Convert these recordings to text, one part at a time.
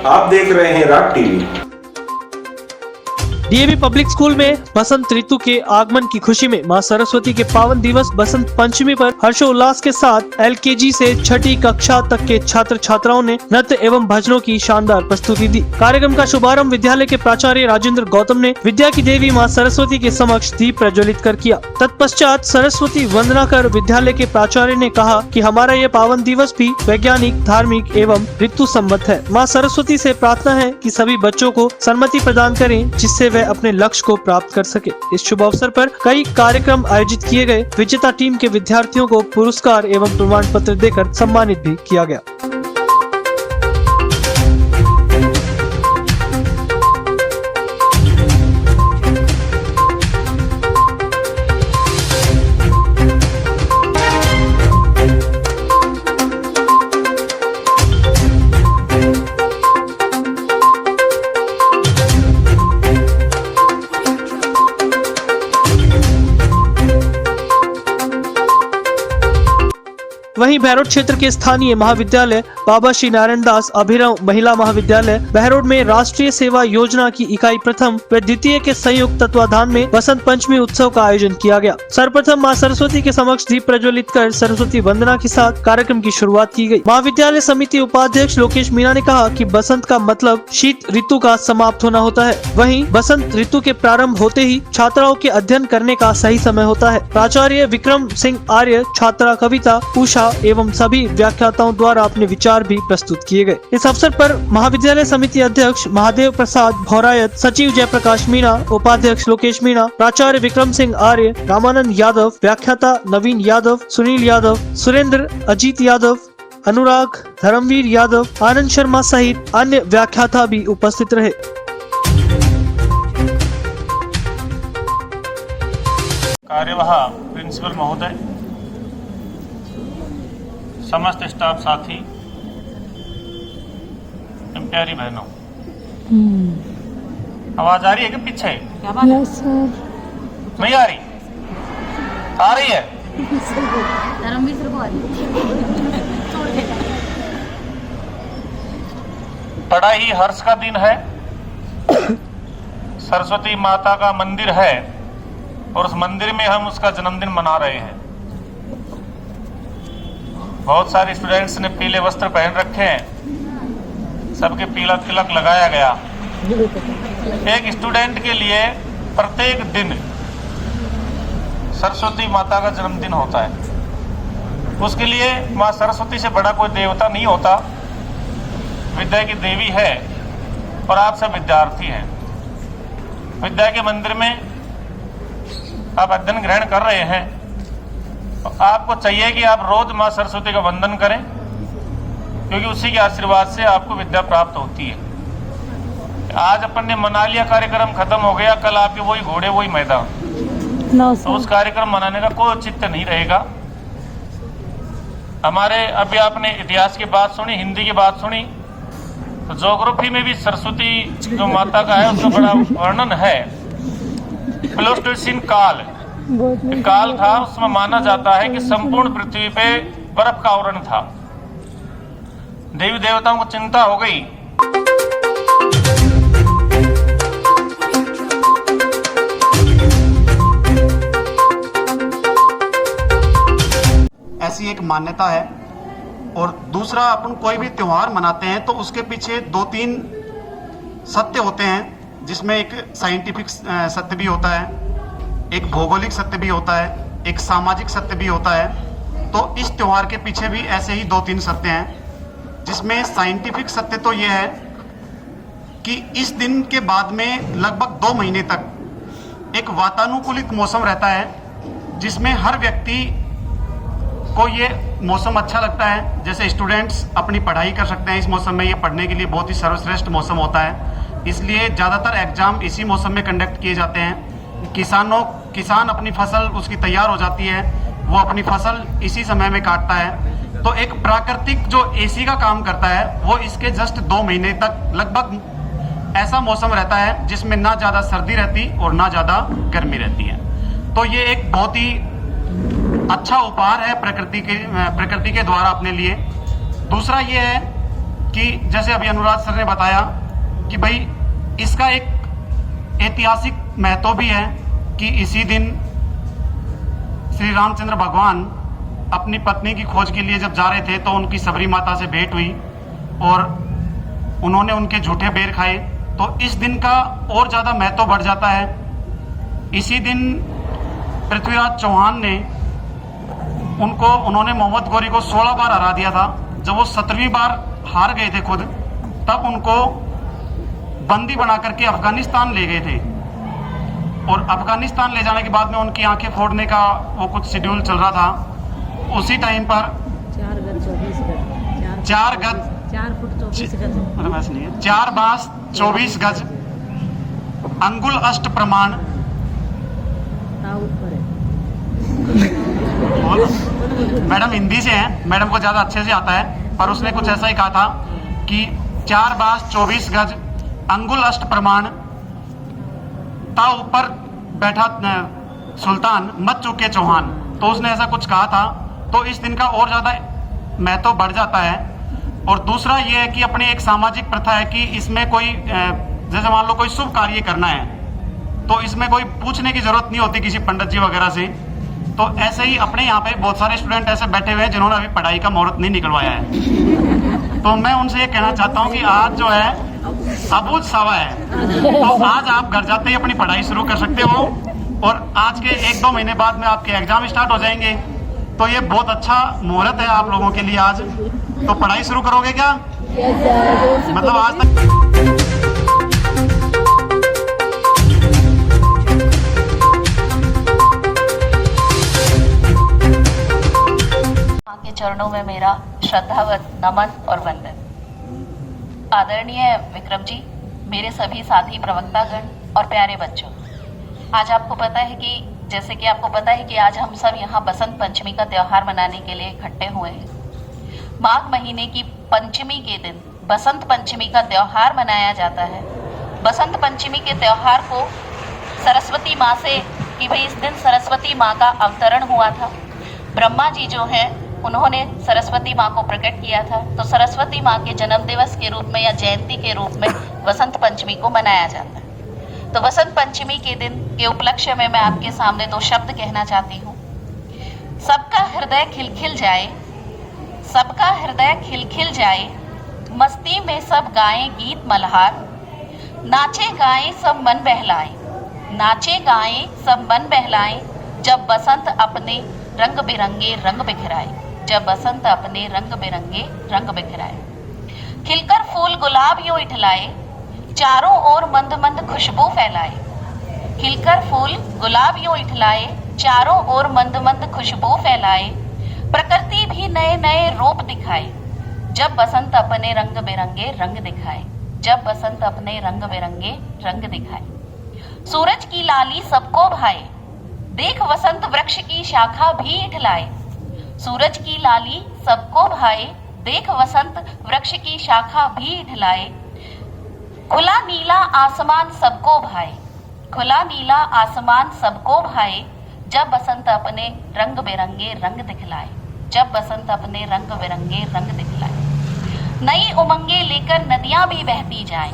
आप देख रहे हैं राग टीवी। डीएवी पब्लिक स्कूल में बसंत ऋतु के आगमन की खुशी में मां सरस्वती के पावन दिवस बसंत पंचमी पर हर्षोल्लास के साथ एलकेजी से छठी कक्षा तक के छात्र छात्राओं ने नृत्य एवं भजनों की शानदार प्रस्तुति दी। कार्यक्रम का शुभारंभ विद्यालय के प्राचार्य राजेंद्र गौतम ने विद्या की देवी मां सरस्वती के समक्ष दीप प्रज्वलित कर किया। तत्पश्चात सरस्वती वंदना कर विद्यालय के प्राचार्य ने कहा कि हमारा ये पावन दिवस भी वैज्ञानिक, धार्मिक एवं ऋतु सम्मत है। मां सरस्वती से प्रार्थना है कि सभी बच्चों को सन्मति प्रदान करें, जिससे वे अपने लक्ष्य को प्राप्त कर सके। इस शुभ अवसर पर कई कार्यक्रम आयोजित किए गए। विजेता टीम के विद्यार्थियों को पुरस्कार एवं प्रमाण पत्र देकर सम्मानित भी किया गया। वहीं बहरोड क्षेत्र के स्थानीय महाविद्यालय बाबा श्री नारायण दास अभिनव महिला महाविद्यालय बहरोड में राष्ट्रीय सेवा योजना की इकाई प्रथम व द्वितीय के संयुक्त तत्वाधान में बसंत पंचमी उत्सव का आयोजन किया गया। सर्वप्रथम मां सरस्वती के समक्ष दीप प्रज्वलित कर सरस्वती वंदना के साथ कार्यक्रम की शुरुआत की गई। महाविद्यालय समिति उपाध्यक्ष लोकेश मीणा ने कहा कि बसंत का मतलब शीत ऋतु का समाप्त होना होता है। वहीं बसंत ऋतु के प्रारंभ होते ही छात्राओं के अध्ययन करने का सही समय होता है। प्राचार्य विक्रम सिंह आर्य, छात्रा कविता, उषा एवं सभी व्याख्याताओं द्वारा अपने विचार भी प्रस्तुत किए गए। इस अवसर पर महाविद्यालय समिति अध्यक्ष महादेव प्रसाद भौरायत, सचिव जयप्रकाश मीणा, उपाध्यक्ष लोकेश मीणा, प्राचार्य विक्रम सिंह आर्य, रामानंद यादव, व्याख्याता नवीन यादव, सुनील यादव, सुरेंद्र, अजीत यादव, अनुराग, धर्मवीर यादव, आनंद शर्मा सहित अन्य व्याख्याता भी उपस्थित रहे। कार्यवाह प्रिंसिपल महोदय, समस्त स्टाफ साथी, प्यारी बहनों, आवाज आ रही है कि पीछे? Yes sir. नहीं आ रही? आ रही है? बड़ा ही हर्ष का दिन है। सरस्वती माता का मंदिर है और उस मंदिर में हम उसका जन्मदिन मना रहे हैं। बहुत सारे स्टूडेंट्स ने पीले वस्त्र पहन रखे हैं, सबके पीला तिलक लगाया गया। एक स्टूडेंट के लिए प्रत्येक दिन सरस्वती माता का जन्मदिन होता है। उसके लिए माँ सरस्वती से बड़ा कोई देवता नहीं होता। विद्या की देवी है और आप सब विद्यार्थी हैं। विद्या के मंदिर में आप अध्ययन ग्रहण कर रहे हैं। आपको चाहिए कि आप रोज मां सरस्वती का वंदन करें, क्योंकि उसी के आशीर्वाद से आपको विद्या प्राप्त होती है। आज अपन ने मना लिया, कार्यक्रम खत्म हो गया, कल आपके वही घोड़े वही मैदान। तो उस कार्यक्रम मनाने का कोई औचित्य नहीं रहेगा। हमारे अभी आपने इतिहास की बात सुनी, हिंदी की बात सुनी, तो ज्योग्राफी में भी सरस्वती जो माता का है उसका बड़ा वर्णन है। प्लोस्टोसिन काल था, उसमें माना जाता है कि संपूर्ण पृथ्वी पे बर्फ का आवरण था। देवी देवताओं को चिंता हो गई। ऐसी एक मान्यता है। और दूसरा, अपन कोई भी त्योहार मनाते हैं तो उसके पीछे 2-3 सत्य होते हैं, जिसमें एक साइंटिफिक सत्य भी होता है, एक भौगोलिक सत्य भी होता है, एक सामाजिक सत्य भी होता है। तो इस त्योहार के पीछे भी ऐसे ही 2-3 सत्य हैं, जिसमें साइंटिफिक सत्य तो यह है कि इस दिन के बाद में लगभग 2 महीने तक एक वातानुकूलित मौसम रहता है, जिसमें हर व्यक्ति को ये मौसम अच्छा लगता है। जैसे स्टूडेंट्स अपनी पढ़ाई कर सकते हैं इस मौसम में, ये पढ़ने के लिए बहुत ही सर्वश्रेष्ठ मौसम होता है। इसलिए ज़्यादातर एग्जाम इसी मौसम में कंडक्ट किए जाते हैं। किसान अपनी फसल उसकी तैयार हो जाती है, वो अपनी फसल इसी समय में काटता है। तो एक प्राकृतिक जो एसी का काम करता है, वो इसके जस्ट 2 महीने तक लगभग ऐसा मौसम रहता है जिसमें ना ज़्यादा सर्दी रहती और ना ज़्यादा गर्मी रहती है। तो ये एक बहुत ही अच्छा उपहार है प्रकृति के द्वारा अपने लिए। दूसरा ये है कि जैसे अभी अनुराग सर ने बताया कि भाई इसका एक ऐतिहासिक महत्व भी है कि इसी दिन श्री रामचंद्र भगवान अपनी पत्नी की खोज के लिए जब जा रहे थे तो उनकी सबरी माता से भेंट हुई और उन्होंने उनके झूठे बेर खाए, तो इस दिन का और ज़्यादा महत्व बढ़ जाता है। इसी दिन पृथ्वीराज चौहान ने उन्होंने मोहम्मद गौरी को 16 बार हरा दिया था। जब वो 17वीं बार हार गए थे खुद, तब उनको बंदी बना करके अफगानिस्तान ले गए थे और अफगानिस्तान ले जाने के बाद में उनकी आंखें फोड़ने का वो कुछ शेड्यूल चल रहा था। उसी टाइम पर 4 गज 24 गज 4 गज 4 फुट 24 गज अरे वैसे नहीं है, 4 बांस 24 गज अंगुल अष्ट प्रमाण ताऊ ऊपर है। मैडम हिंदी से हैं, मैडम को ज़्यादा अच्छे से आता है, पर उसने कुछ ऐसा ही कहा था कि 4 बांस 24 गज अंगुल अष्ट प्रमाण ता ऊपर बैठा सुल्तान मत चुके चौहान। तो उसने ऐसा कुछ कहा था, तो इस दिन का और ज़्यादा महत्व बढ़ जाता है। और दूसरा ये है कि अपनी एक सामाजिक प्रथा है कि इसमें कोई जैसे मान लो कोई शुभ कार्य करना है तो इसमें कोई पूछने की जरूरत नहीं होती किसी पंडित जी वगैरह से। तो ऐसे ही अपने यहाँ पे बहुत सारे स्टूडेंट ऐसे बैठे हुए हैं जिन्होंने अभी पढ़ाई का मुहूर्त नहीं निकलवाया है, तो मैं उनसे ये कहना चाहता हूँ कि आज जो है अबूझ सवा है, तो आज आप घर जाते ही अपनी पढ़ाई शुरू कर सकते हो और आज के 1-2 महीने बाद में आपके एग्जाम स्टार्ट हो जाएंगे। तो ये बहुत अच्छा मुहूर्त है आप लोगों के लिए आज। तो पढ़ाई शुरू करोगे क्या? मतलब आज तक के चरणों में मेरा श्रद्धावत नमन और वंदन। आदरणीय विक्रम जी, मेरे सभी साथी प्रवक्तागण और प्यारे बच्चों, आज आपको पता है कि जैसे कि आपको पता है कि आज हम सब यहाँ बसंत पंचमी का त्यौहार मनाने के लिए इकट्ठे हुए हैं। माघ महीने की पंचमी के दिन बसंत पंचमी का त्यौहार मनाया जाता है। बसंत पंचमी के त्यौहार को सरस्वती माँ से कि भाई इस दिन सरस्वती माँ का अवतरण हुआ था। ब्रह्मा जी जो हैं उन्होंने सरस्वती माँ को प्रकट किया था, तो सरस्वती माँ के जन्म दिवस के रूप में या जयंती के रूप में बसंत पंचमी को मनाया जाता है। तो बसंत पंचमी के दिन के उपलक्ष्य में मैं आपके सामने 2 शब्द कहना चाहती हूँ। सबका हृदय खिलखिल जाए, सबका हृदय खिलखिल जाए, मस्ती में सब गाएं गीत मल्हार, नाचे गाएं सब मन बहलाए, नाचे गाएं सब मन बहलाए, जब बसंत अपने रंग बिरंगे रंग बिखराए, जब बसंत अपने रंग बिरंगे रंग बिखराए। खिलकर फूल गुलाब यूं इठलाए, चारों ओर मंद मंद खुशबू फैलाए, खिलकर फूल गुलाब यूं इठलाए, चारों ओर मंद मंद खुशबू फैलाए, प्रकृति भी नए नए रूप दिखाए, जब बसंत अपने रंग बिरंगे रंग दिखाए, जब बसंत अपने रंग बिरंगे रंग दिखाए। सूरज की लाली सबको भाए, देख वसंत वृक्ष की शाखा भी इठलाए, सूरज की लाली सबको भाए, देख वसंत वृक्ष की शाखा भी इठलाए। खुला नीला आसमान सबको भाए, खुला नीला आसमान सबको भाए, जब बसंत अपने रंग बिरंगे रंग दिखलाए, जब बसंत अपने रंग बिरंगे रंग दिखलाए। नई उमंगे लेकर नदियां भी बहती जाएं,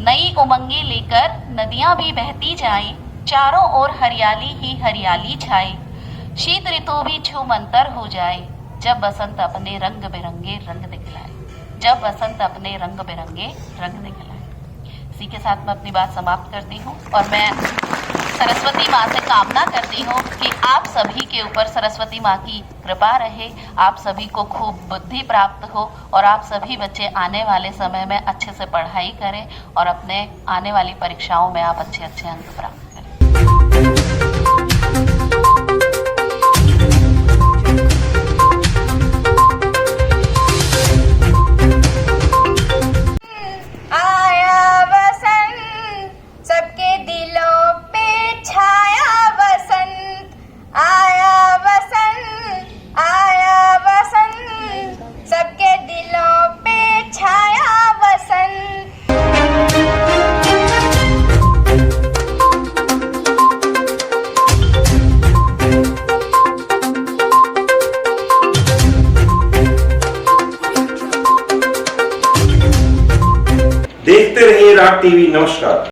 नई उमंगे लेकर नदियां भी बहती जाएं, चारों ओर हरियाली ही हरियाली छाए, शीत ऋतु भी छूमंतर हो जाए, जब बसंत अपने रंग बिरंगे रंग दिखलाए, जब बसंत अपने रंग बिरंगे रंग दिखलाए। इसी के साथ मैं अपनी बात समाप्त करती हूँ और मैं सरस्वती माँ से कामना करती हूँ कि आप सभी के ऊपर सरस्वती माँ की कृपा रहे, आप सभी को खूब बुद्धि प्राप्त हो और आप सभी बच्चे आने वाले समय में अच्छे से पढ़ाई करें और अपने आने वाली परीक्षाओं में आप अच्छे अच्छे अंक प्राप्त करें। देखते रहिए राग टीवी। नमस्कार।